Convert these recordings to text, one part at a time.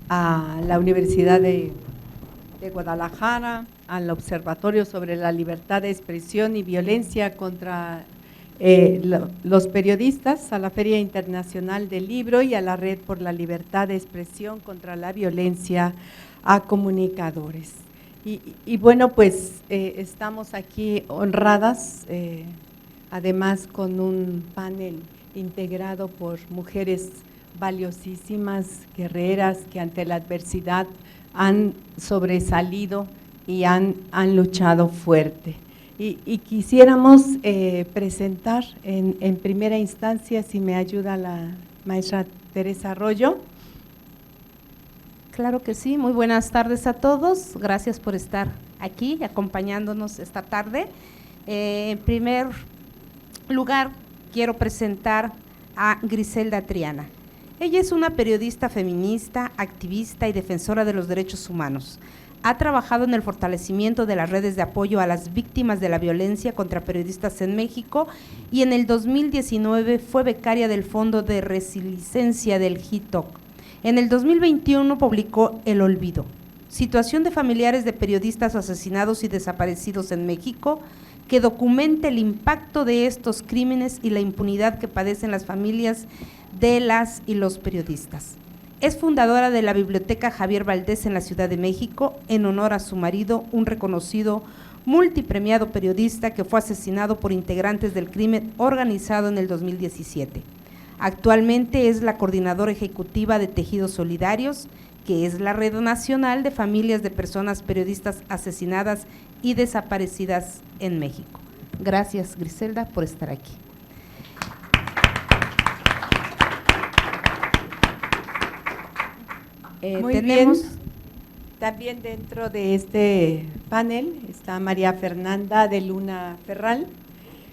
a la Universidad de Guadalajara, al Observatorio sobre la Libertad de Expresión y Violencia contra los Periodistas, a la Feria Internacional del Libro y a la Red por la Libertad de Expresión contra la Violencia a Comunicadores. Y bueno, pues estamos aquí honradas, además con un panel integrado por mujeres valiosísimas, guerreras, que ante la adversidad han sobresalido y han luchado fuerte. Y quisiéramos presentar en primera instancia, si me ayuda la maestra Teresa Arroyo. Claro que sí, muy buenas tardes a todos, gracias por estar aquí acompañándonos esta tarde. En primer lugar, quiero presentar a Griselda Triana. Ella es una periodista feminista, activista y defensora de los derechos humanos. Ha trabajado en el fortalecimiento de las redes de apoyo a las víctimas de la violencia contra periodistas en México y en el 2019 fue becaria del Fondo de Resiliencia del HITOC. En el 2021 publicó El Olvido, situación de familiares de periodistas asesinados y desaparecidos en México, que documenta el impacto de estos crímenes y la impunidad que padecen las familias de las y los periodistas. Es fundadora de la Biblioteca Javier Valdés en la Ciudad de México, en honor a su marido, un reconocido multipremiado periodista que fue asesinado por integrantes del crimen organizado en el 2017. Actualmente es la coordinadora ejecutiva de Tejidos Solidarios, que es la red nacional de familias de personas periodistas asesinadas y desaparecidas en México. Gracias, Griselda, por estar aquí. Muy bien. También dentro de este panel está María Fernanda de Luna Ferral.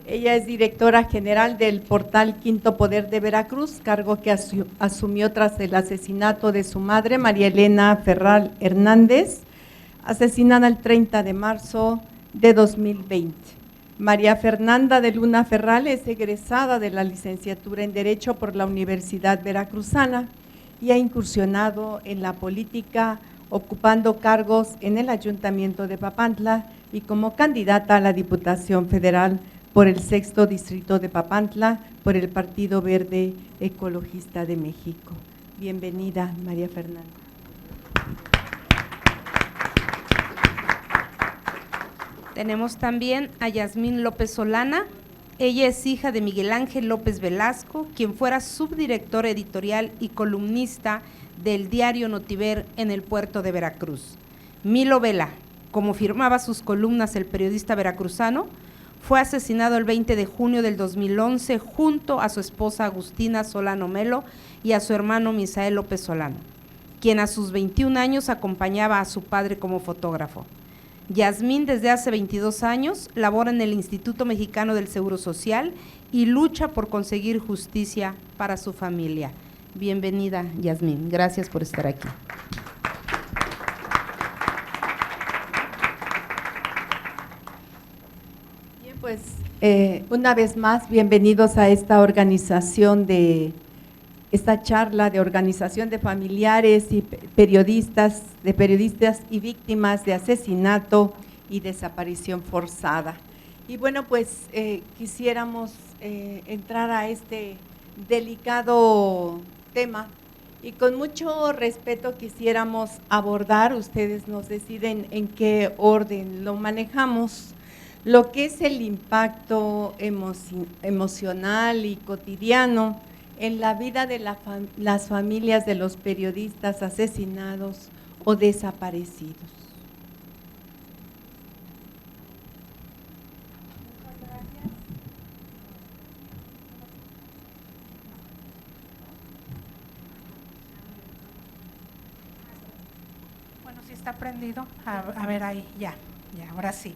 Ella es directora general del portal Quinto Poder de Veracruz, cargo que asumió tras el asesinato de su madre, María Elena Ferral Hernández, asesinada el 30 de marzo de 2020. María Fernanda de Luna Ferral es egresada de la licenciatura en Derecho por la Universidad Veracruzana y ha incursionado en la política ocupando cargos en el Ayuntamiento de Papantla y como candidata a la Diputación Federal por el 6º Distrito de Papantla, por el Partido Verde Ecologista de México. Bienvenida, María Fernanda. Tenemos también a Yasmín López Solana. Ella es hija de Miguel Ángel López Velasco, quien fuera subdirector editorial y columnista del diario Notiver en el puerto de Veracruz. Milo Vela, como firmaba sus columnas el periodista veracruzano, fue asesinado el 20 de junio del 2011 junto a su esposa Agustina Solano Melo y a su hermano Misael López Solano, quien a sus 21 años acompañaba a su padre como fotógrafo. Yasmín desde hace 22 años labora en el Instituto Mexicano del Seguro Social y lucha por conseguir justicia para su familia. Bienvenida, Yasmín, gracias por estar aquí. Bien, pues una vez más, bienvenidos a esta organización esta charla de organización de familiares y periodistas y víctimas de asesinato y desaparición forzada. Y bueno, pues quisiéramos entrar a este delicado tema y con mucho respeto quisiéramos abordar, ustedes nos deciden en qué orden lo manejamos, lo que es el impacto emocional y cotidiano en la vida de las familias de los periodistas asesinados o desaparecidos. Muchas gracias. Bueno, si está prendido, a ver ahí, ya, ahora sí.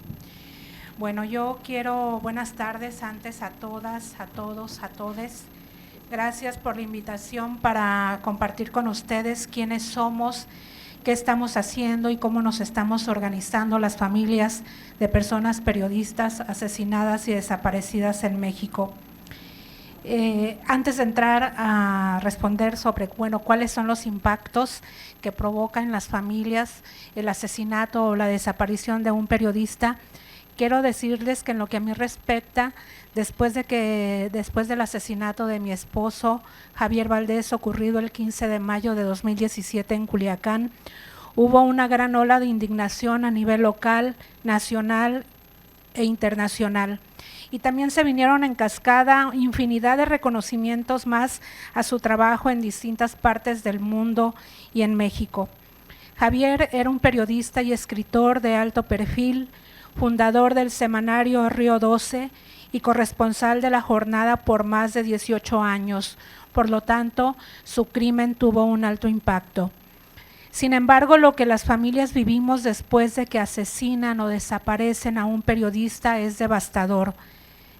Bueno, yo quiero, buenas tardes antes a todas, a todos, a todes. Gracias por la invitación para compartir con ustedes quiénes somos, qué estamos haciendo y cómo nos estamos organizando las familias de personas periodistas asesinadas y desaparecidas en México. Antes de entrar a responder sobre, bueno, cuáles son los impactos que provoca en las familias el asesinato o la desaparición de un periodista, quiero decirles que en lo que a mí respecta, después del asesinato de mi esposo Javier Valdés, ocurrido el 15 de mayo de 2017 en Culiacán, hubo una gran ola de indignación a nivel local, nacional e internacional. Y también se vinieron en cascada infinidad de reconocimientos más a su trabajo en distintas partes del mundo y en México. Javier era un periodista y escritor de alto perfil, fundador del semanario Río 12 y corresponsal de La Jornada por más de 18 años. Por lo tanto, su crimen tuvo un alto impacto. Sin embargo, lo que las familias vivimos después de que asesinan o desaparecen a un periodista es devastador.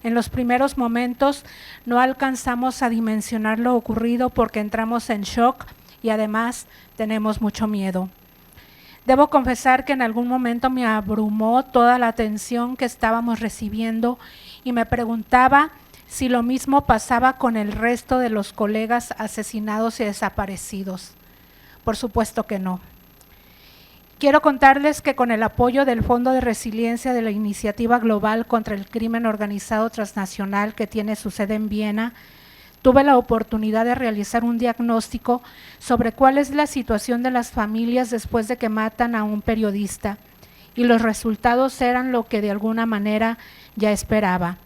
En los primeros momentos no alcanzamos a dimensionar lo ocurrido porque entramos en shock y además tenemos mucho miedo. Debo confesar que en algún momento me abrumó toda la atención que estábamos recibiendo y me preguntaba si lo mismo pasaba con el resto de los colegas asesinados y desaparecidos. Por supuesto que no. Quiero contarles que con el apoyo del Fondo de Resiliencia de la Iniciativa Global contra el Crimen Organizado Transnacional, que tiene su sede en Viena, tuve la oportunidad de realizar un diagnóstico sobre cuál es la situación de las familias después de que matan a un periodista, y los resultados eran lo que de alguna manera ya esperaba.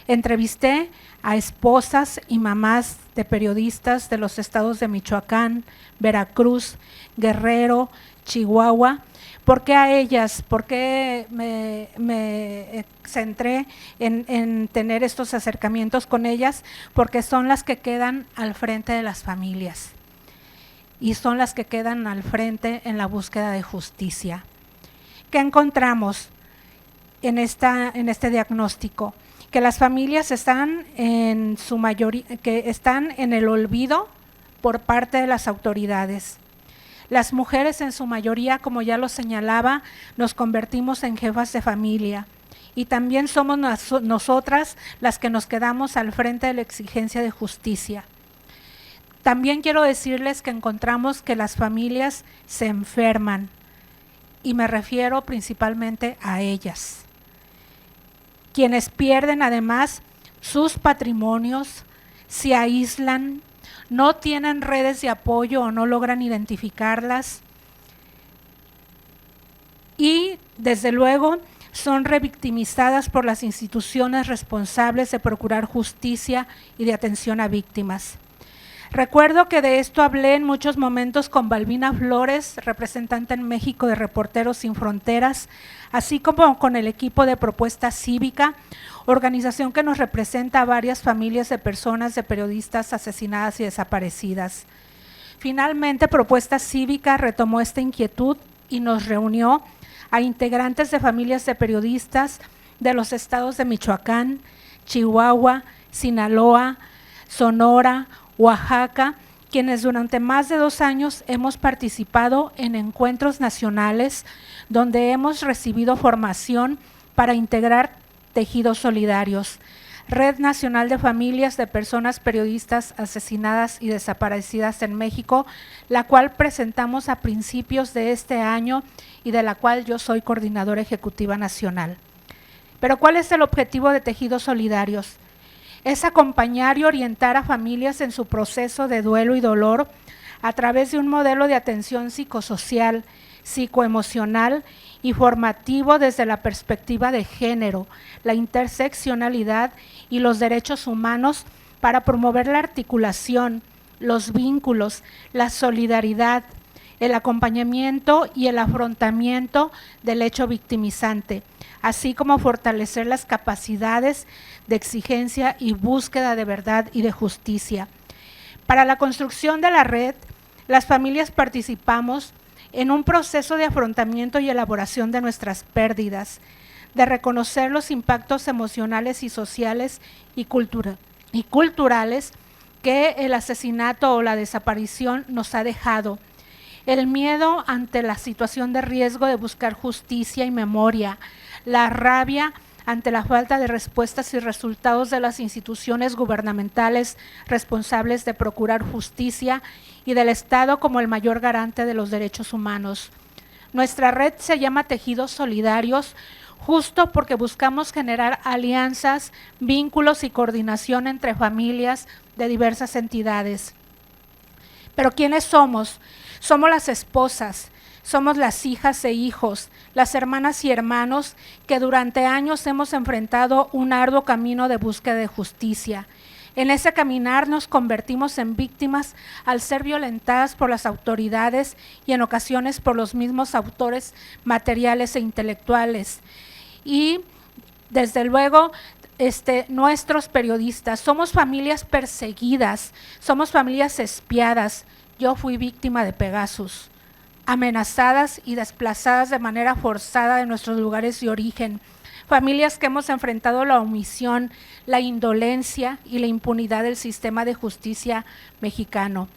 Entrevisté a esposas y mamás de periodistas de los estados de Michoacán, Veracruz, Guerrero, Chihuahua. ¿Por qué a ellas? ¿Por qué me centré en tener estos acercamientos con ellas? Porque son las que quedan al frente de las familias y son las que quedan al frente en la búsqueda de justicia. ¿Qué encontramos en este diagnóstico? Que las familias están en su mayoría, que están en el olvido por parte de las autoridades. Las mujeres en su mayoría, como ya lo señalaba, nos convertimos en jefas de familia y también somos nosotras las que nos quedamos al frente de la exigencia de justicia. También quiero decirles que encontramos que las familias se enferman y me refiero principalmente a ellas, quienes pierden además sus patrimonios, se aíslan, no tienen redes de apoyo o no logran identificarlas y desde luego son revictimizadas por las instituciones responsables de procurar justicia y de atención a víctimas. Recuerdo que de esto hablé en muchos momentos con Balbina Flores, representante en México de Reporteros Sin Fronteras, así como con el equipo de Propuesta Cívica, organización que nos representa a varias familias de personas, de periodistas asesinadas y desaparecidas. Finalmente, Propuesta Cívica retomó esta inquietud y nos reunió a integrantes de familias de periodistas de los estados de Michoacán, Chihuahua, Sinaloa, Sonora, Oaxaca, quienes durante más de 2 años hemos participado en encuentros nacionales donde hemos recibido formación para integrar tejidos solidarios. Red Nacional de Familias de Personas Periodistas Asesinadas y Desaparecidas en México, la cual presentamos a principios de este año y de la cual yo soy coordinadora ejecutiva nacional. Pero ¿cuál es el objetivo de Tejidos Solidarios? Es acompañar y orientar a familias en su proceso de duelo y dolor a través de un modelo de atención psicosocial, psicoemocional y formativo desde la perspectiva de género, la interseccionalidad y los derechos humanos para promover la articulación, los vínculos, la solidaridad, el acompañamiento y el afrontamiento del hecho victimizante, así como fortalecer las capacidades de exigencia y búsqueda de verdad y de justicia. Para la construcción de la red, las familias participamos en un proceso de afrontamiento y elaboración de nuestras pérdidas, de reconocer los impactos emocionales y sociales y culturales que el asesinato o la desaparición nos ha dejado, el miedo ante la situación de riesgo de buscar justicia y memoria, la rabia ante la falta de respuestas y resultados de las instituciones gubernamentales responsables de procurar justicia y del Estado como el mayor garante de los derechos humanos. Nuestra red se llama Tejidos Solidarios, justo porque buscamos generar alianzas, vínculos y coordinación entre familias de diversas entidades. Pero ¿quiénes somos? Somos las esposas, somos las hijas e hijos, las hermanas y hermanos que durante años hemos enfrentado un arduo camino de búsqueda de justicia. En ese caminar nos convertimos en víctimas al ser violentadas por las autoridades y en ocasiones por los mismos autores materiales e intelectuales. Y desde luego nuestros periodistas, somos familias perseguidas, somos familias espiadas. Yo fui víctima de Pegasus, amenazadas y desplazadas de manera forzada de nuestros lugares de origen. Familias que hemos enfrentado la omisión, la indolencia y la impunidad del sistema de justicia mexicano.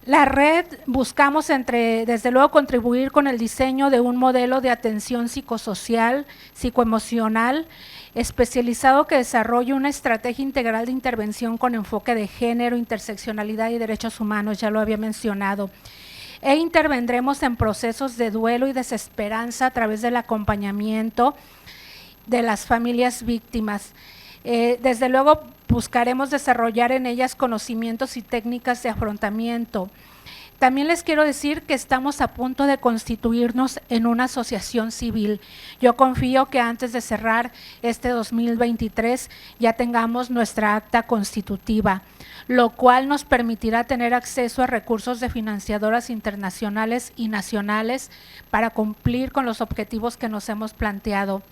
La red buscamos desde luego contribuir con el diseño de un modelo de atención psicosocial, psicoemocional, especializado que desarrolle una estrategia integral de intervención con enfoque de género, interseccionalidad y derechos humanos, ya lo había mencionado. E intervendremos en procesos de duelo y desesperanza a través del acompañamiento de las familias víctimas. Desde luego buscaremos desarrollar en ellas conocimientos y técnicas de afrontamiento. También les quiero decir que estamos a punto de constituirnos en una asociación civil. Yo confío que antes de cerrar este 2023 ya tengamos nuestra acta constitutiva, lo cual nos permitirá tener acceso a recursos de financiadoras internacionales y nacionales para cumplir con los objetivos que nos hemos planteado.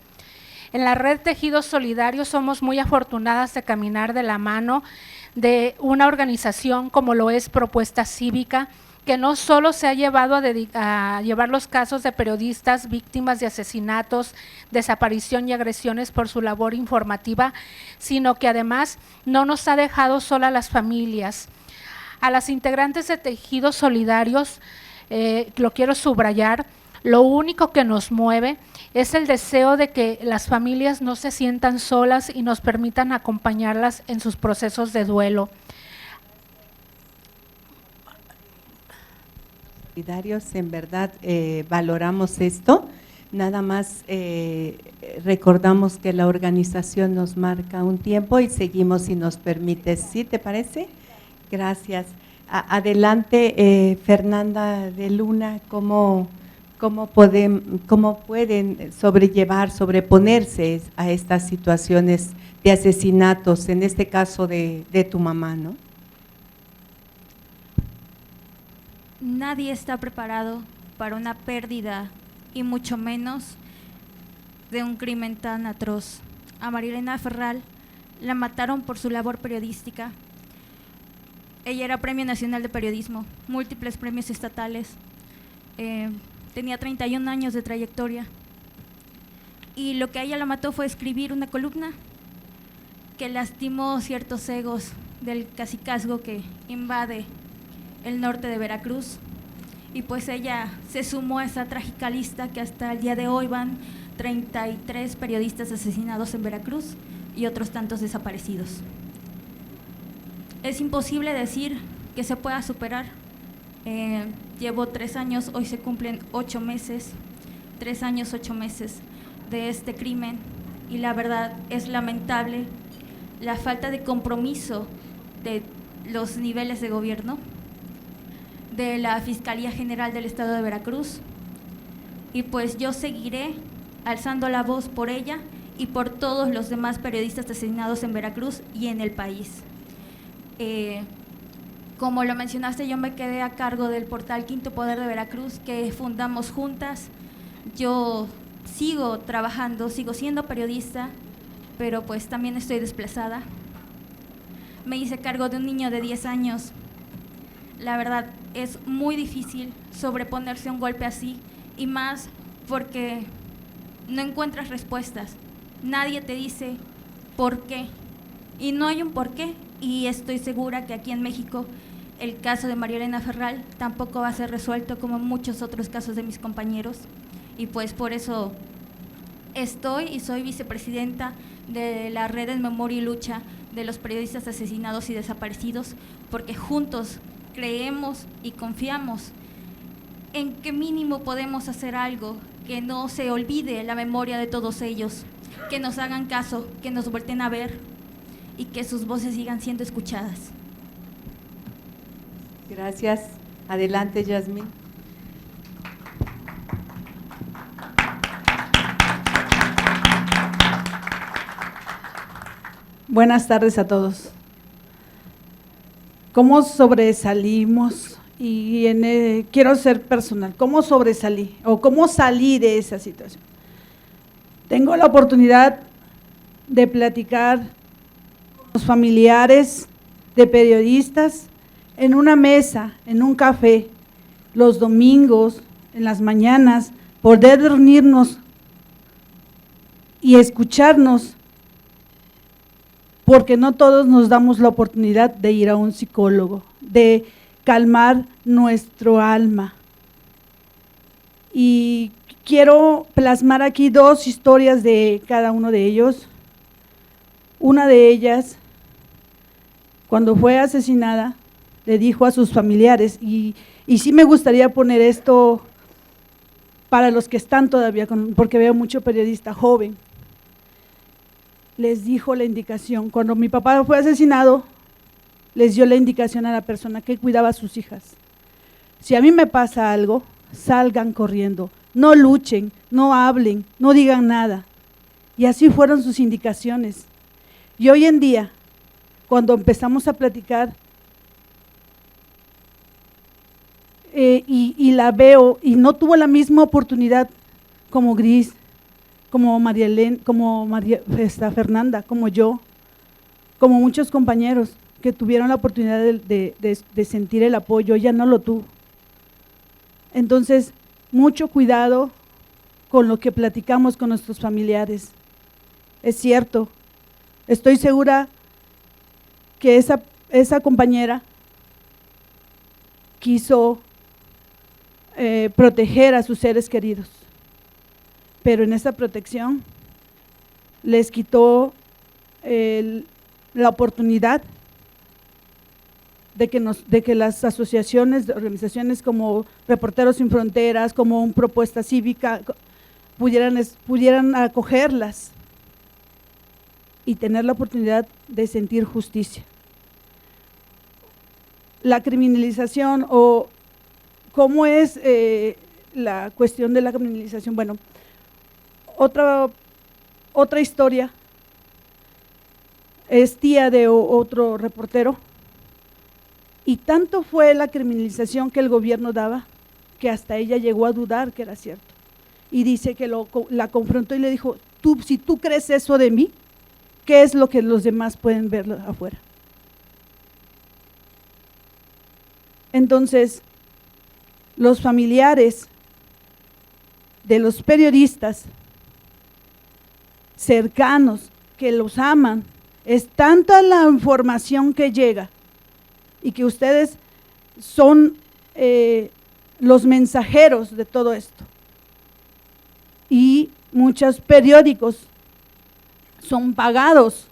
En la red Tejidos Solidarios somos muy afortunadas de caminar de la mano de una organización como lo es Propuesta Cívica, que no solo se ha llevado a llevar los casos de periodistas víctimas de asesinatos, desaparición y agresiones por su labor informativa, sino que además no nos ha dejado sola a las familias. A las integrantes de Tejidos Solidarios, lo quiero subrayar, lo único que nos mueve es el deseo de que las familias no se sientan solas y nos permitan acompañarlas en sus procesos de duelo. En verdad valoramos esto, nada más recordamos que la organización nos marca un tiempo y seguimos si nos permite. ¿Sí te parece? Gracias. Adelante, Fernanda de Luna, ¿cómo pueden sobreponerse a estas situaciones de asesinatos, en este caso de tu mamá, ¿no? Nadie está preparado para una pérdida y mucho menos de un crimen tan atroz. A María Elena Ferral la mataron por su labor periodística. Ella era Premio Nacional de Periodismo, múltiples premios estatales, tenía 31 años de trayectoria y lo que a ella la mató fue escribir una columna que lastimó ciertos egos del cacicazgo que invade el norte de Veracruz, y pues ella se sumó a esa trágica lista que hasta el día de hoy van 33 periodistas asesinados en Veracruz y otros tantos desaparecidos. Es imposible decir que se pueda superar. Llevo 3 años, hoy se cumplen 8 meses, 3 años, 8 meses de este crimen, y la verdad es lamentable la falta de compromiso de los niveles de gobierno, de la Fiscalía General del Estado de Veracruz, y pues yo seguiré alzando la voz por ella y por todos los demás periodistas asesinados en Veracruz y en el país. Como lo mencionaste, yo me quedé a cargo del portal Quinto Poder de Veracruz, que fundamos juntas. Yo sigo trabajando, sigo siendo periodista, pero pues también estoy desplazada. Me hice cargo de un niño de 10 años. La verdad, es muy difícil sobreponerse a un golpe así, y más porque no encuentras respuestas. Nadie te dice por qué, y no hay un por qué, y estoy segura que aquí en México el caso de María Elena Ferral tampoco va a ser resuelto como muchos otros casos de mis compañeros, y pues por eso Estoy y soy vicepresidenta de la Red en Memoria y Lucha de los Periodistas Asesinados y Desaparecidos, porque juntos creemos y confiamos en que mínimo podemos hacer algo, que no se olvide la memoria de todos ellos, que nos hagan caso, que nos volteen a ver y que sus voces sigan siendo escuchadas. Gracias. Adelante, Yasmín. Buenas tardes a todos. ¿Cómo sobresalimos? Y quiero ser personal. ¿Cómo sobresalí o cómo salí de esa situación? Tengo la oportunidad de platicar con los familiares de periodistas en una mesa, en un café, los domingos, en las mañanas, poder reunirnos y escucharnos, porque no todos nos damos la oportunidad de ir a un psicólogo, de calmar nuestro alma. Y quiero plasmar aquí dos historias de cada uno de ellos. Una de ellas, cuando fue asesinada, le dijo a sus familiares, y sí me gustaría poner esto para los que están todavía, porque veo mucho periodista joven, les dijo la indicación, cuando mi papá fue asesinado, les dio la indicación a la persona que cuidaba a sus hijas: si a mí me pasa algo, salgan corriendo, no luchen, no hablen, no digan nada. Y así fueron sus indicaciones. Y hoy en día, cuando empezamos a platicar, y la veo, y no tuvo la misma oportunidad como Gris, como María Elena, como Fernanda, como yo, como muchos compañeros que tuvieron la oportunidad de sentir el apoyo. Ella no lo tuvo. Entonces, mucho cuidado con lo que platicamos con nuestros familiares. Es cierto, estoy segura que esa compañera quiso proteger a sus seres queridos, pero en esa protección les quitó la oportunidad de que las asociaciones, organizaciones como Reporteros Sin Fronteras, como una Propuesta Cívica, pudieran acogerlas y tener la oportunidad de sentir justicia. La criminalización, o cómo es la cuestión de la criminalización. Bueno, otra historia, es tía de otro reportero, y tanto fue la criminalización que el gobierno daba que hasta ella llegó a dudar que era cierto, y dice que la confrontó y le dijo: si tú crees eso de mí, ¿qué es lo que los demás pueden ver afuera? Entonces, los familiares de los periodistas cercanos que los aman, es tanta la información que llega, y que ustedes son los mensajeros de todo esto, y muchos periódicos son pagados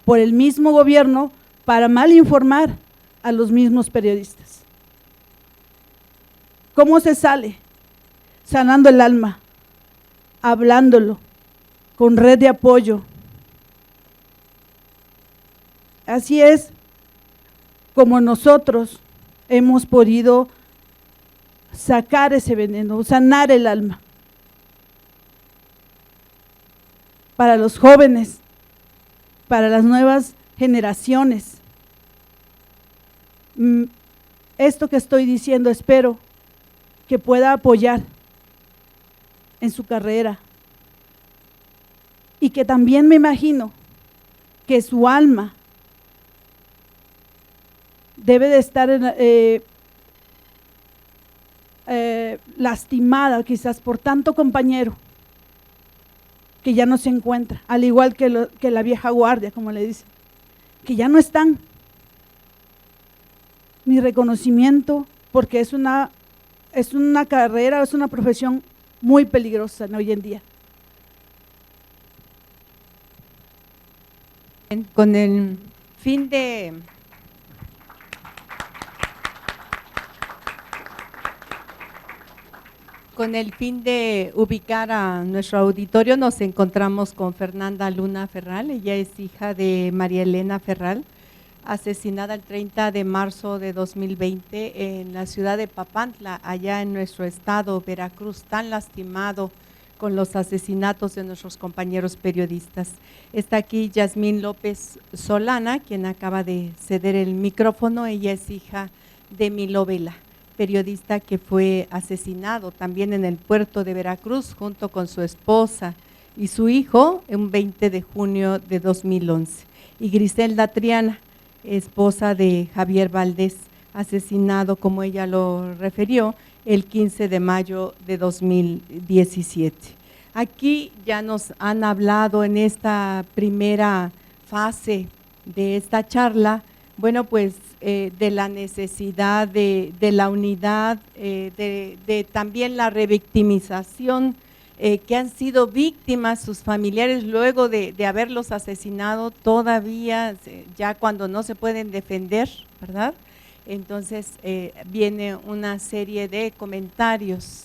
por el mismo gobierno para mal informar a los mismos periodistas. ¿Cómo se sale? Sanando el alma, hablándolo, con red de apoyo. Así es como nosotros hemos podido sacar ese veneno, sanar el alma. Para los jóvenes, para las nuevas generaciones, esto que estoy diciendo espero que pueda apoyar en su carrera, y que también me imagino que su alma debe de estar lastimada quizás por tanto compañero que ya no se encuentra, al igual que la vieja guardia, como le dicen, que ya no están. Mi reconocimiento, porque es una carrera, es una profesión muy peligrosa hoy en día, Con el fin de ubicar a nuestro auditorio, nos encontramos con Fernanda Luna Ferral. Ella es hija de María Elena Ferral, asesinada el 30 de marzo de 2020 en la ciudad de Papantla, allá en nuestro estado, Veracruz, tan lastimado con los asesinatos de nuestros compañeros periodistas. Está aquí Yasmín López Solana, quien acaba de ceder el micrófono. Ella es hija de Milo Vela, periodista que fue asesinado también en el puerto de Veracruz junto con su esposa y su hijo un 20 de junio de 2011. Y Griselda Triana, esposa de Javier Valdés, asesinado, como ella lo refirió, el 15 de mayo de 2017. Aquí ya nos han hablado en esta primera fase de esta charla, bueno, pues de la necesidad de la unidad, de también la revictimización, que han sido víctimas sus familiares luego de haberlos asesinado todavía, ya cuando no se pueden defender, ¿verdad? Entonces viene una serie de comentarios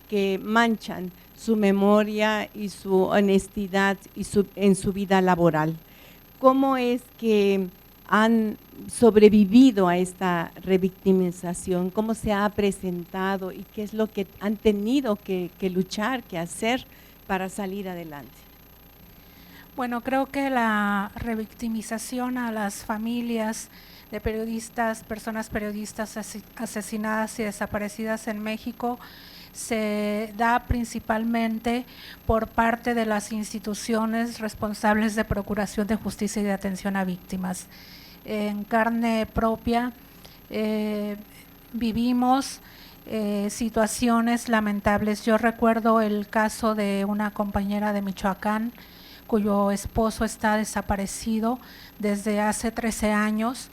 que manchan su memoria y su honestidad y en su vida laboral. ¿Cómo es que han sobrevivido a esta revictimización? ¿Cómo se ha presentado y qué es lo que han tenido que luchar, que hacer para salir adelante? Bueno, creo que la revictimización a las familias de periodistas, personas periodistas asesinadas y desaparecidas en México se da principalmente por parte de las instituciones responsables de procuración de justicia y de atención a víctimas. En carne propia vivimos situaciones lamentables. Yo recuerdo el caso de una compañera de Michoacán cuyo esposo está desaparecido desde hace 13 años.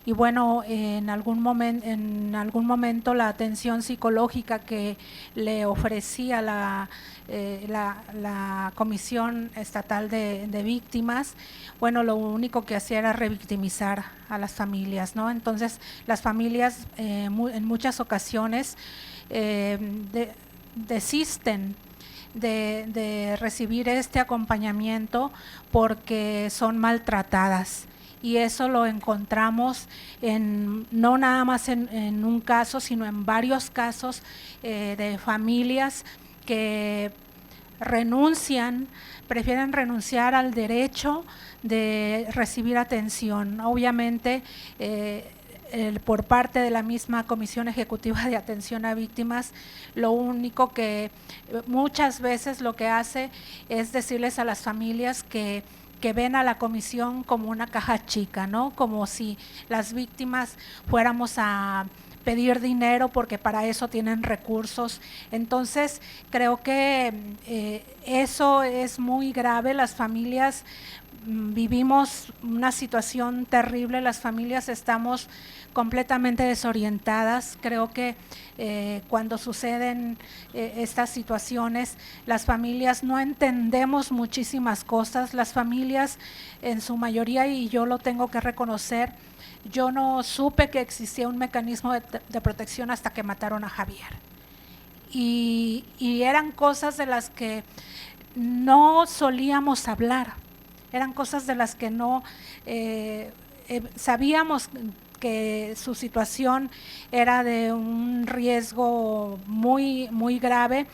Y bueno, en algún momento la atención psicológica que le ofrecía la Comisión Estatal de Víctimas, bueno, lo único que hacía era revictimizar a las familias, ¿no? Entonces, las familias en muchas ocasiones desisten de recibir este acompañamiento porque son maltratadas. Y eso lo encontramos no nada más en un caso, sino en varios casos de familias que prefieren renunciar al derecho de recibir atención. Obviamente, por parte de la misma Comisión Ejecutiva de Atención a Víctimas, lo único que muchas veces lo que hace es decirles a las familias que ven a la comisión como una caja chica, ¿no? Como si las víctimas fuéramos a pedir dinero porque para eso tienen recursos. Entonces, creo que eso es muy grave. Las familias vivimos una situación terrible, las familias estamos completamente desorientadas. Creo que cuando suceden estas situaciones, las familias no entendemos muchísimas cosas. Las familias en su mayoría, y yo lo tengo que reconocer, yo no supe que existía un mecanismo de protección hasta que mataron a Javier. Y eran cosas de las que no solíamos hablar, eran cosas de las que no sabíamos que su situación era de un riesgo muy, muy grave,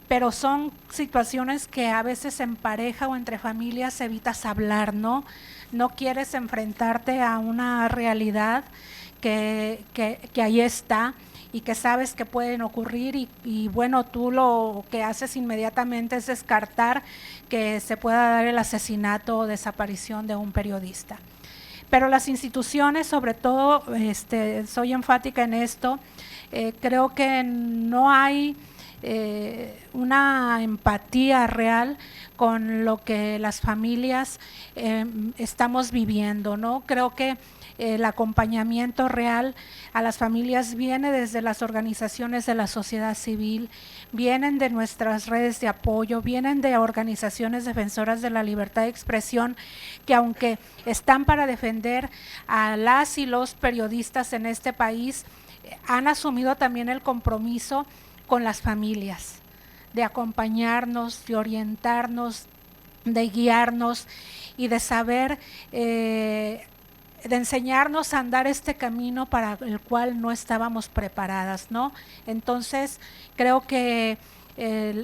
pero son situaciones que a veces en pareja o entre familias evitas hablar, ¿no? No quieres enfrentarte a una realidad que ahí está y que sabes que pueden ocurrir y bueno, tú lo que haces inmediatamente es descartar que se pueda dar el asesinato o desaparición de un periodista. Pero las instituciones, sobre todo, soy enfática en esto, creo que no hay una empatía real con lo que las familias estamos viviendo, ¿no? Creo que el acompañamiento real a las familias viene desde las organizaciones de la sociedad civil, vienen de nuestras redes de apoyo, vienen de organizaciones defensoras de la libertad de expresión, que aunque están para defender a las y los periodistas en este país, han asumido también el compromiso con las familias, de acompañarnos, de orientarnos, de guiarnos y de saber, de enseñarnos a andar este camino para el cual no estábamos preparadas, ¿no? Entonces, creo que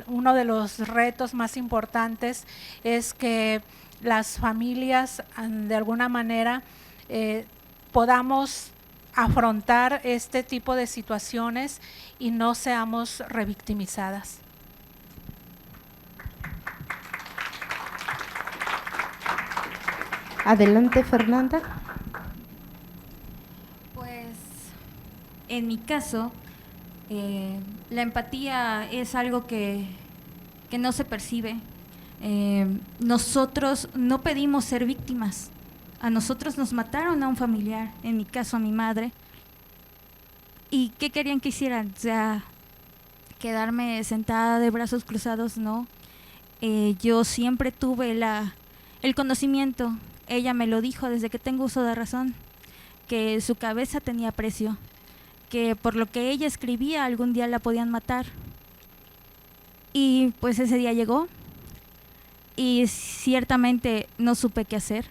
uno de los retos más importantes es que las familias, de alguna manera, podamos afrontar este tipo de situaciones y no seamos revictimizadas. Adelante, Fernanda. Pues en mi caso, la empatía es algo que no se percibe. Nosotros no pedimos ser víctimas. A nosotros nos mataron a un familiar, en mi caso a mi madre. ¿Y qué querían que hicieran? O sea, quedarme sentada de brazos cruzados, no. Yo siempre tuve el conocimiento. Ella me lo dijo desde que tengo uso de razón, que su cabeza tenía precio, que por lo que ella escribía algún día la podían matar. Y pues ese día llegó y ciertamente no supe qué hacer.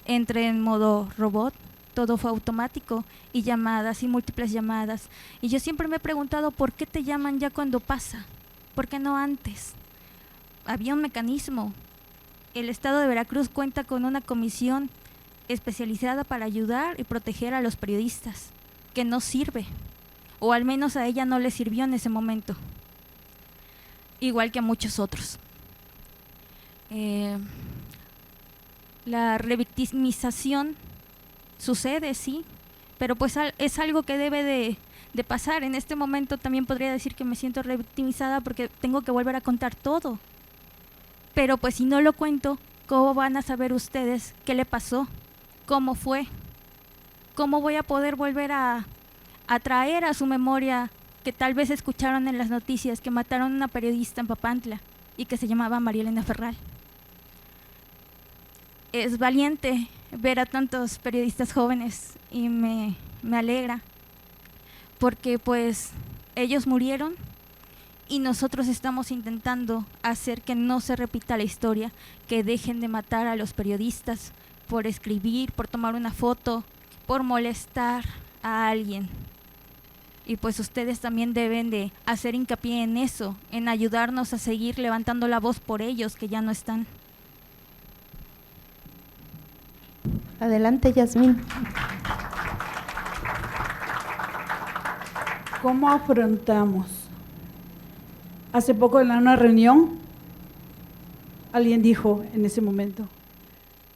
Entré en modo robot, todo fue automático y llamadas y múltiples llamadas. Y yo siempre me he preguntado por qué te llaman ya cuando pasa, ¿por qué no antes? Había un mecanismo. El Estado de Veracruz cuenta con una comisión especializada para ayudar y proteger a los periodistas, que no sirve, o al menos a ella no le sirvió en ese momento, igual que a muchos otros. La revictimización sucede, sí, pero pues es algo que debe de pasar. En este momento también podría decir que me siento revictimizada porque tengo que volver a contar todo. Pero pues si no lo cuento, ¿cómo van a saber ustedes qué le pasó? ¿Cómo fue? ¿Cómo voy a poder volver a traer a su memoria que tal vez escucharon en las noticias que mataron a una periodista en Papantla y que se llamaba María Elena Ferral? Es valiente ver a tantos periodistas jóvenes y me alegra porque pues ellos murieron y nosotros estamos intentando hacer que no se repita la historia, que dejen de matar a los periodistas por escribir, por tomar una foto, por molestar a alguien. Y pues ustedes también deben de hacer hincapié en eso, en ayudarnos a seguir levantando la voz por ellos que ya no están. Adelante, Yasmín. ¿Cómo afrontamos? Hace poco en una reunión, alguien dijo en ese momento,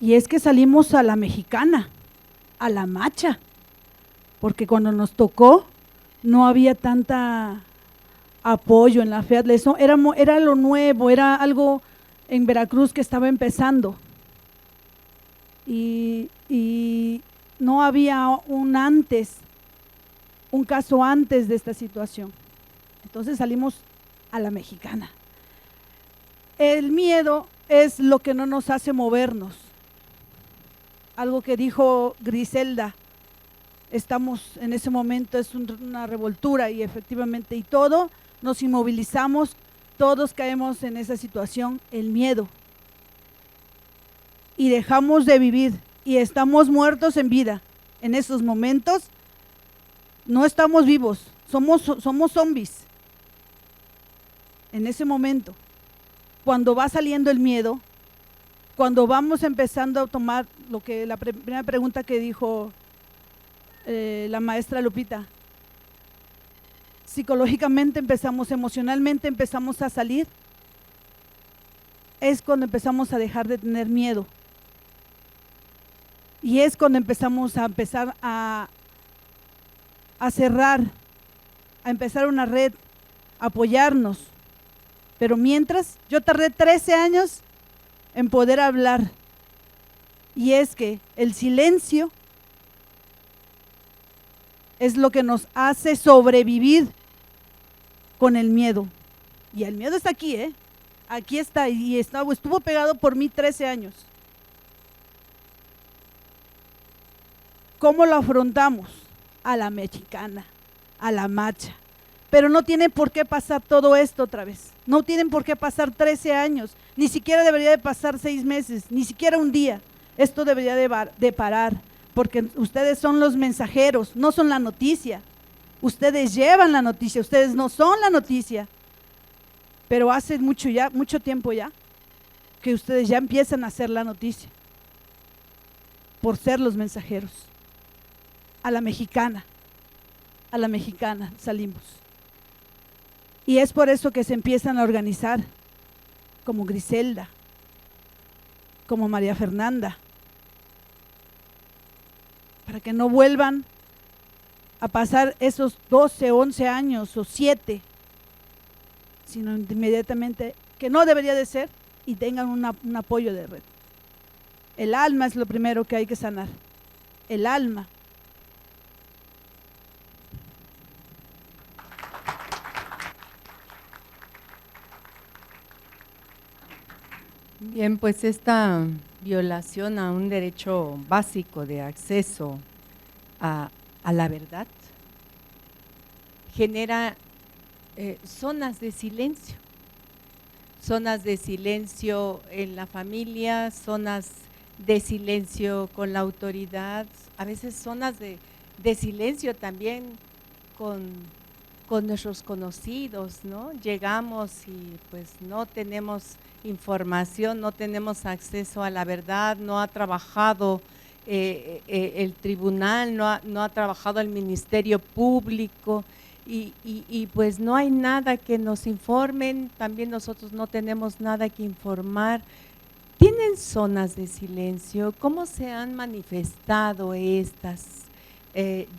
y es que salimos a la mexicana, a la macha, porque cuando nos tocó no había tanta apoyo en la FEATLA, eso era lo nuevo, era algo en Veracruz que estaba empezando y no había un caso antes de esta situación. Entonces salimos a la mexicana. El miedo es lo que no nos hace movernos. Algo que dijo Griselda, estamos en ese momento, es una revoltura y efectivamente, y todo nos inmovilizamos, todos caemos en esa situación, el miedo. Y dejamos de vivir y estamos muertos en vida. En esos momentos no estamos vivos, somos zombies. En ese momento, cuando va saliendo el miedo, cuando vamos empezando a tomar lo que la primera pregunta que dijo la maestra Lupita, psicológicamente empezamos, emocionalmente empezamos a salir, es cuando empezamos a dejar de tener miedo. Y es cuando empezamos a cerrar, a empezar una red, apoyarnos. Pero mientras, yo tardé 13 años en poder hablar. Y es que el silencio es lo que nos hace sobrevivir con el miedo. Y el miedo está aquí, aquí está, y estuvo pegado por mí 13 años. ¿Cómo lo afrontamos? A la mexicana, a la macha. Pero no tiene por qué pasar todo esto otra vez. No tienen por qué pasar 13 años. Ni siquiera debería de pasar 6 meses, ni siquiera un día. Esto debería de parar, porque ustedes son los mensajeros, no son la noticia. Ustedes llevan la noticia, ustedes no son la noticia. Pero hace mucho tiempo ya, que ustedes ya empiezan a ser la noticia, por ser los mensajeros. A la mexicana salimos. Y es por eso que se empiezan a organizar, como Griselda, como María Fernanda, para que no vuelvan a pasar esos 12, 11 años o 7, sino inmediatamente, que no debería de ser, y tengan un apoyo de red. El alma es lo primero que hay que sanar, el alma. Bien, pues esta violación a un derecho básico de acceso a la verdad genera zonas de silencio en la familia, zonas de silencio con la autoridad, a veces zonas de silencio también con nuestros conocidos, ¿no? Llegamos y pues no tenemos información, no tenemos acceso a la verdad, no ha trabajado el tribunal, no ha trabajado el Ministerio Público y pues no hay nada que nos informen, también nosotros no tenemos nada que informar. ¿Tienen zonas de silencio? ¿Cómo se han manifestado estas?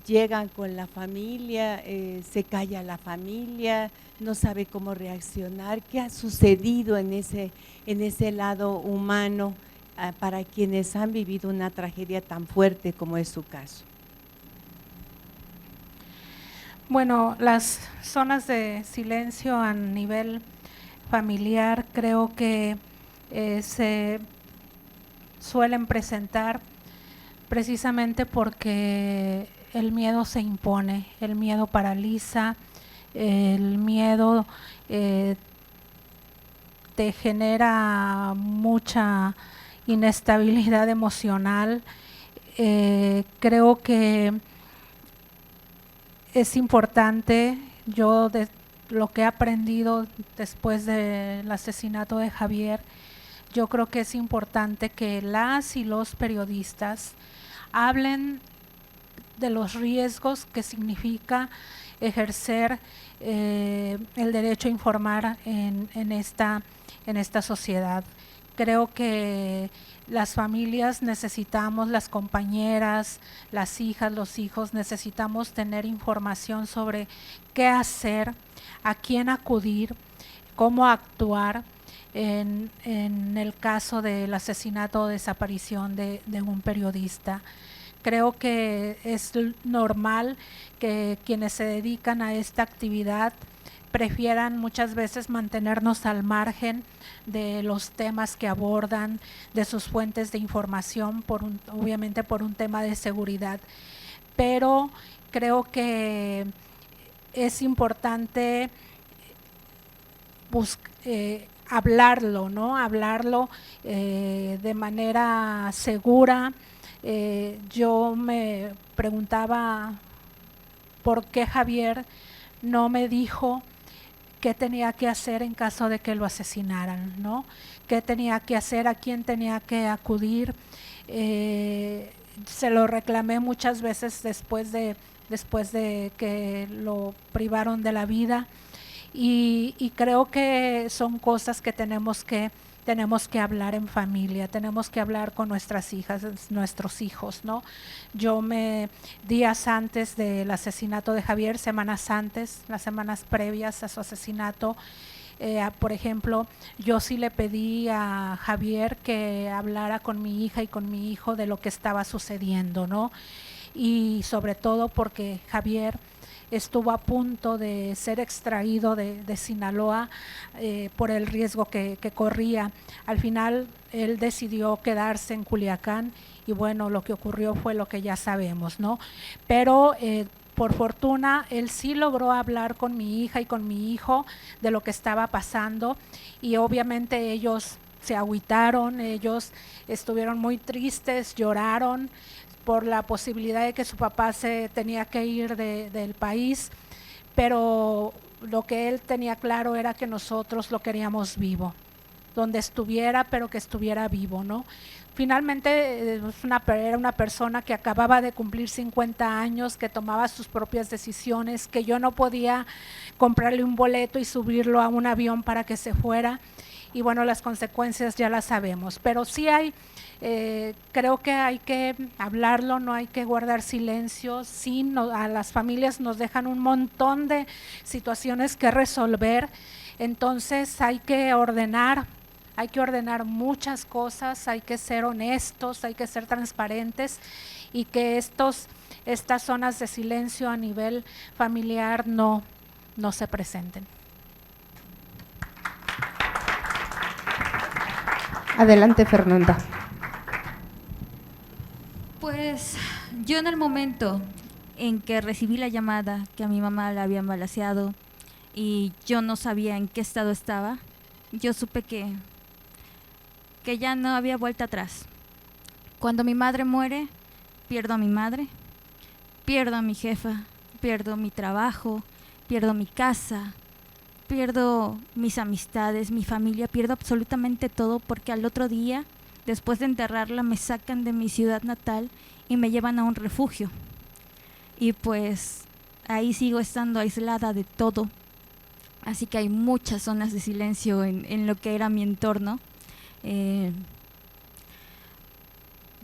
Llegan con la familia, se calla la familia, no sabe cómo reaccionar. ¿Qué ha sucedido en ese lado humano para quienes han vivido una tragedia tan fuerte como es su caso? Bueno, las zonas de silencio a nivel familiar creo que se suelen presentar precisamente porque el miedo se impone, el miedo paraliza, el miedo te genera mucha inestabilidad emocional. Creo que es importante, yo de lo que he aprendido después del asesinato de Javier, yo creo que es importante que las y los periodistas hablen de los riesgos que significa ejercer el derecho a informar en esta sociedad. Creo que las familias necesitamos, las compañeras, las hijas, los hijos, necesitamos tener información sobre qué hacer, a quién acudir, cómo actuar en el caso del asesinato o desaparición de un periodista. Creo que es normal que quienes se dedican a esta actividad prefieran muchas veces mantenernos al margen de los temas que abordan, de sus fuentes de información, obviamente por un tema de seguridad. Pero creo que es importante hablarlo, ¿no? Hablarlo de manera segura. Yo me preguntaba por qué Javier no me dijo qué tenía que hacer en caso de que lo asesinaran, ¿no? ¿Qué tenía que hacer? ¿A quién tenía que acudir? Se lo reclamé muchas veces después de que lo privaron de la vida y creo que son cosas que tenemos que hablar en familia, tenemos que hablar con nuestras hijas, nuestros hijos, ¿no? Días antes del asesinato de Javier, semanas antes, las semanas previas a su asesinato, por ejemplo, yo sí le pedí a Javier que hablara con mi hija y con mi hijo de lo que estaba sucediendo, ¿no? Y sobre todo porque Javier estuvo a punto de ser extraído de Sinaloa por el riesgo que corría. Al final él decidió quedarse en Culiacán y bueno, lo que ocurrió fue lo que ya sabemos, ¿no? Pero por fortuna, él sí logró hablar con mi hija y con mi hijo de lo que estaba pasando y obviamente ellos se agüitaron, ellos estuvieron muy tristes, lloraron por la posibilidad de que su papá se tenía que ir del país, pero lo que él tenía claro era que nosotros lo queríamos vivo, donde estuviera, pero que estuviera vivo, ¿no? Finalmente era una persona que acababa de cumplir 50 años, que tomaba sus propias decisiones, que yo no podía comprarle un boleto y subirlo a un avión para que se fuera. Y bueno, las consecuencias ya las sabemos, pero sí creo que hay que hablarlo, no hay que guardar silencio. Sí, a las familias nos dejan un montón de situaciones que resolver, entonces hay que ordenar muchas cosas, hay que ser honestos, hay que ser transparentes y que estas zonas de silencio a nivel familiar no se presenten. Adelante, Fernanda. Pues yo en el momento en que recibí la llamada que a mi mamá la habían balaceado y yo no sabía en qué estado estaba, yo supe que ya no había vuelta atrás. Cuando mi madre muere, pierdo a mi madre, pierdo a mi jefa, pierdo mi trabajo, pierdo mi casa, pierdo mis amistades, mi familia, pierdo absolutamente todo porque al otro día, después de enterrarla, me sacan de mi ciudad natal y me llevan a un refugio. Y pues ahí sigo estando aislada de todo. Así que hay muchas zonas de silencio en lo que era mi entorno.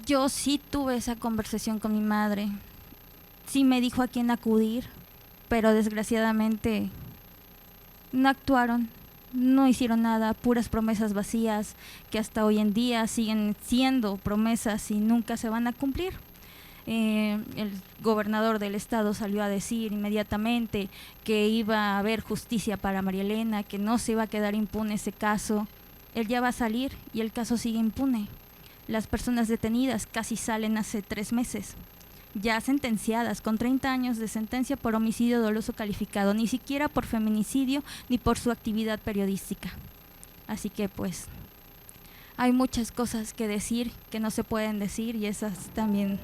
Yo sí tuve esa conversación con mi madre, sí me dijo a quién acudir, pero desgraciadamente no actuaron, no hicieron nada, puras promesas vacías que hasta hoy en día siguen siendo promesas y nunca se van a cumplir. El gobernador del estado salió a decir inmediatamente que iba a haber justicia para María Elena, que no se iba a quedar impune ese caso. Él ya va a salir y el caso sigue impune. Las personas detenidas casi salen hace 3 meses, ya sentenciadas con 30 años de sentencia por homicidio doloso calificado, ni siquiera por feminicidio ni por su actividad periodística. Así que pues hay muchas cosas que decir que no se pueden decir y esas también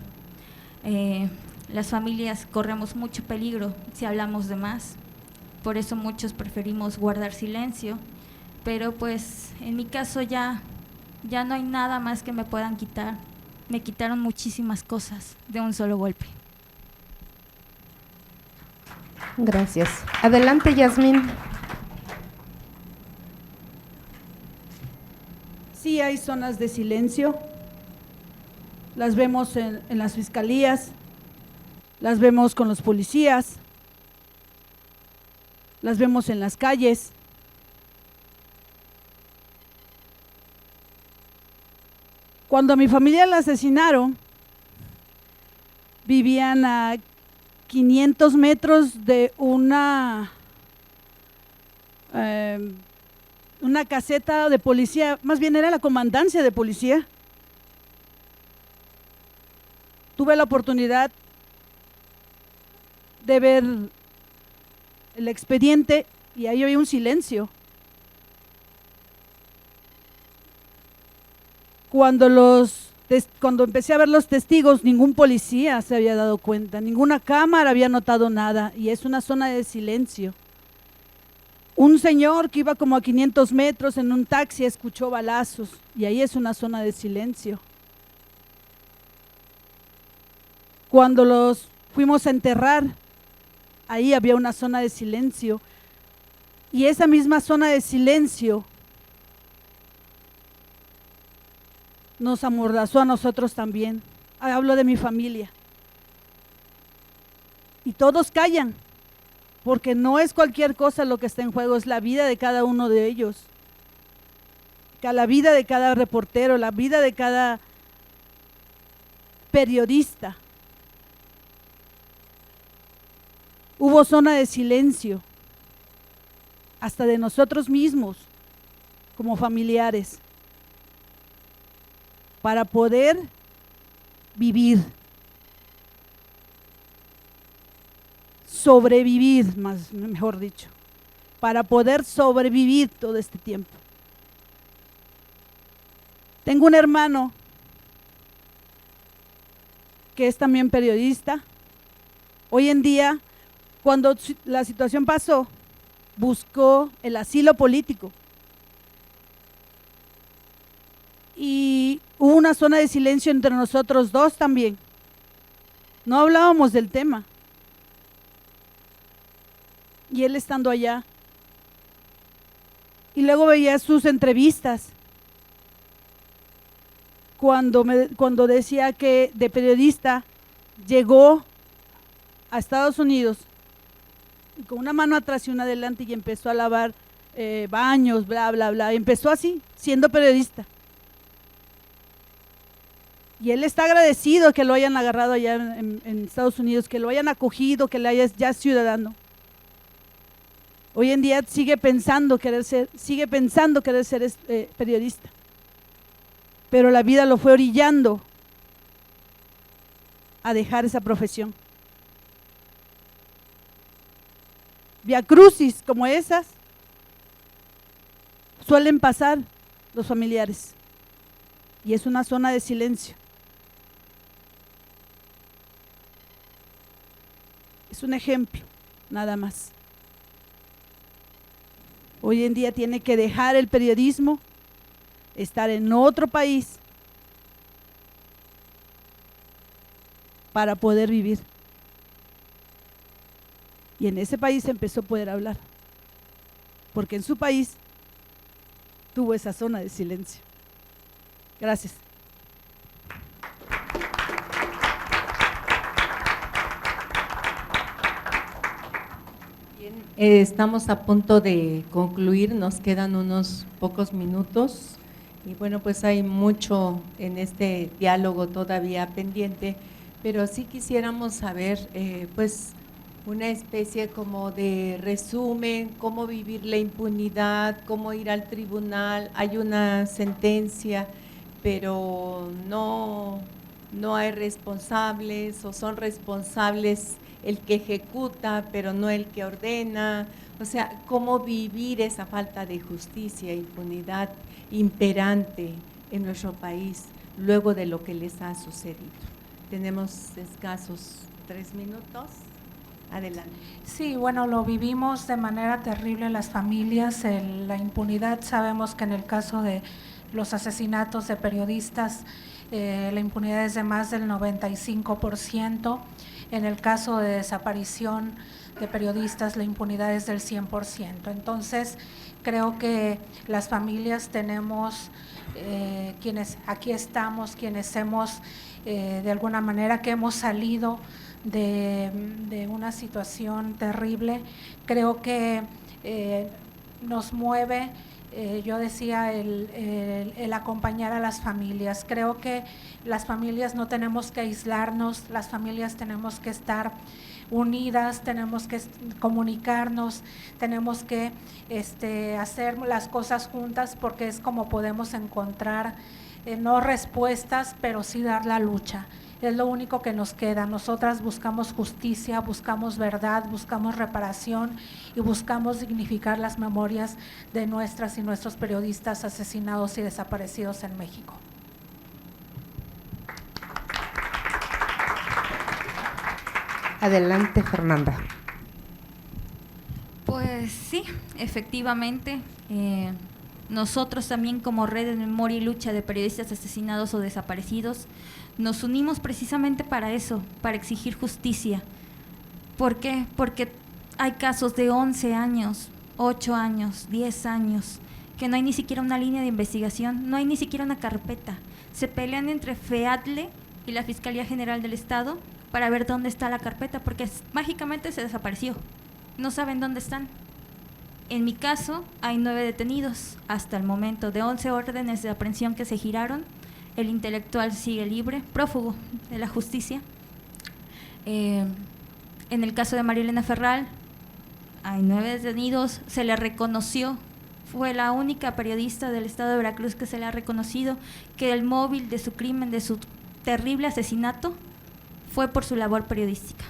las familias corremos mucho peligro si hablamos de más. Por eso muchos preferimos guardar silencio. Pero pues en mi caso ya no hay nada más que me puedan quitar. Me quitaron muchísimas cosas de un solo golpe. Gracias. Adelante, Yasmín. Sí hay zonas de silencio, las vemos en las fiscalías, las vemos con los policías, las vemos en las calles. Cuando a mi familia la asesinaron, vivían a 500 metros de una caseta de policía, más bien era la comandancia de policía. Tuve la oportunidad de ver el expediente y ahí había un silencio. Cuando empecé a ver los testigos, ningún policía se había dado cuenta, ninguna cámara había notado nada y es una zona de silencio. Un señor que iba como a 500 metros en un taxi escuchó balazos y ahí es una zona de silencio. Cuando los fuimos a enterrar, ahí había una zona de silencio. Y esa misma zona de silencio nos amordazó a nosotros también. Hablo de mi familia. Y todos callan, porque no es cualquier cosa lo que está en juego, es la vida de cada uno de ellos. La vida de cada reportero, la vida de cada periodista. Hubo zona de silencio, hasta de nosotros mismos, como familiares, para poder vivir, sobrevivir, mejor dicho, para poder sobrevivir todo este tiempo. Tengo un hermano que es también periodista. Hoy en día, cuando la situación pasó, buscó el asilo político. Y hubo una zona de silencio entre nosotros dos también. No hablábamos del tema. Y él estando allá. Y luego veía sus entrevistas. Cuando decía que de periodista llegó a Estados Unidos y con una mano atrás y una adelante y empezó a lavar baños, bla, bla, bla. Empezó así, siendo periodista. Y él está agradecido que lo hayan agarrado allá en Estados Unidos, que lo hayan acogido, que le haya ya ciudadano. Hoy en día sigue pensando querer ser periodista. Pero la vida lo fue orillando a dejar esa profesión. Viacrucis como esas suelen pasar los familiares y es una zona de silencio. Es un ejemplo, nada más. Hoy en día tiene que dejar el periodismo, estar en otro país para poder vivir. Y en ese país empezó a poder hablar, porque en su país tuvo esa zona de silencio. Gracias. Bien, estamos a punto de concluir, nos quedan unos pocos minutos. Y bueno, pues hay mucho en este diálogo todavía pendiente, pero sí quisiéramos saber, pues, una especie como de resumen, cómo vivir la impunidad, cómo ir al tribunal. Hay una sentencia, pero no hay responsables, o son responsables el que ejecuta, pero no el que ordena. O sea, cómo vivir esa falta de justicia e impunidad imperante en nuestro país luego de lo que les ha sucedido. Tenemos escasos 3 minutos. Adelante. Sí, bueno, lo vivimos de manera terrible las familias, la impunidad. Sabemos que en el caso de los asesinatos de periodistas, la impunidad es de más del 95%. En el caso de desaparición de periodistas, la impunidad es del 100%. Entonces, creo que las familias tenemos, quienes aquí estamos, quienes hemos, de alguna manera, que hemos salido de una situación terrible, creo que nos mueve, yo decía, el acompañar a las familias. Creo que las familias no tenemos que aislarnos, las familias tenemos que estar unidas, tenemos que comunicarnos, tenemos que hacer las cosas juntas, porque es como podemos encontrar no respuestas, pero sí dar la lucha. Es lo único que nos queda. Nosotras buscamos justicia, buscamos verdad, buscamos reparación y buscamos dignificar las memorias de nuestras y nuestros periodistas asesinados y desaparecidos en México. Adelante, Fernanda. Pues sí, efectivamente, nosotros también como Red de Memoria y Lucha de Periodistas Asesinados o Desaparecidos nos unimos precisamente para eso, para exigir justicia. ¿Por qué? Porque hay casos de 11 años 8 años, 10 años, que no hay ni siquiera una línea de investigación, no hay ni siquiera una carpeta. Se pelean entre FEADLE y la Fiscalía General del Estado para ver dónde está la carpeta, porque mágicamente se desapareció. No saben dónde están. En mi caso, hay 9 detenidos hasta el momento. De 11 órdenes de aprehensión que se giraron, el intelectual sigue libre, prófugo de la justicia. En el caso de María Elena Ferral, hay 9 detenidos, se le reconoció, fue la única periodista del estado de Veracruz que se le ha reconocido que el móvil de su crimen, de su terrible asesinato, fue por su labor periodística.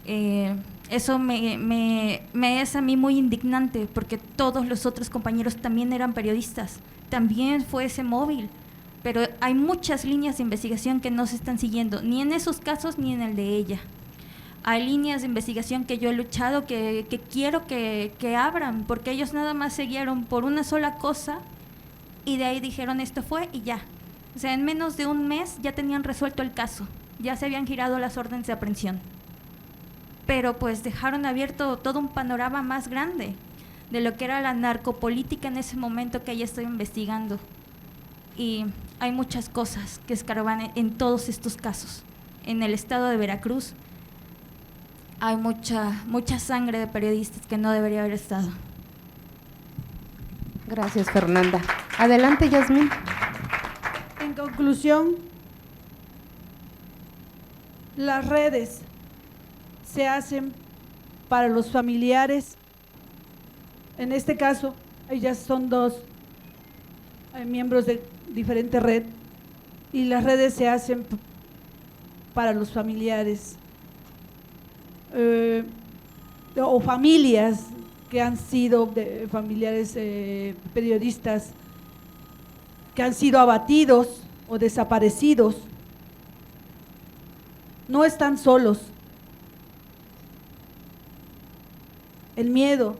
Eso me es a mí muy indignante, porque todos los otros compañeros también eran periodistas, también fue ese móvil, pero hay muchas líneas de investigación que no se están siguiendo, ni en esos casos ni en el de ella. Hay líneas de investigación que yo he luchado, que quiero que abran, porque ellos nada más se guiaron por una sola cosa y de ahí dijeron esto fue y ya. O sea, en menos de un mes ya tenían resuelto el caso, ya se habían girado las órdenes de aprehensión. Pero pues dejaron abierto todo un panorama más grande de lo que era la narcopolítica en ese momento que ella estaba investigando. Y hay muchas cosas que escarban en todos estos casos. En el estado de Veracruz hay mucha sangre de periodistas que no debería haber estado. Gracias, Fernanda. Adelante, Yasmín. En conclusión, las redes se hacen para los familiares. En este caso, ellas son 2 miembros de diferente red, y las redes se hacen para los familiares o familias que han sido familiares periodistas que han sido abatidos o desaparecidos. No están solos. El miedo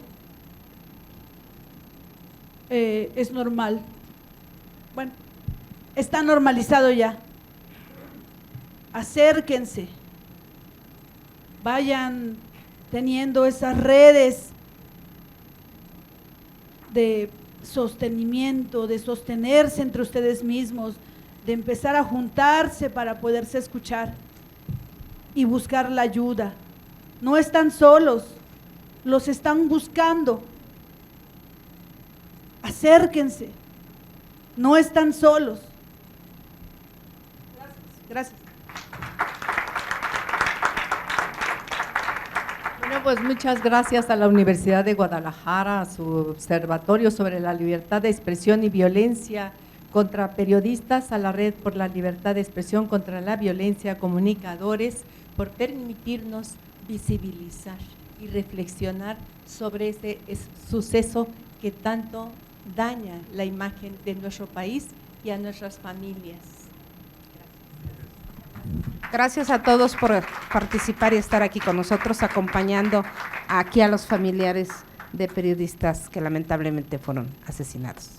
es normal. Bueno, está normalizado ya. Acérquense, vayan teniendo esas redes de sostenimiento, de sostenerse entre ustedes mismos, de empezar a juntarse para poderse escuchar y buscar la ayuda. No están solos, los están buscando. Acérquense, no están solos. Gracias. Bueno, pues muchas gracias a la Universidad de Guadalajara, a su observatorio sobre la libertad de expresión y violencia contra periodistas, a la Red por la Libertad de Expresión contra la Violencia, comunicadores, por permitirnos visibilizar y reflexionar sobre ese suceso que tanto daña la imagen de nuestro país y a nuestras familias. Gracias a todos por participar y estar aquí con nosotros, acompañando aquí a los familiares de periodistas que lamentablemente fueron asesinados.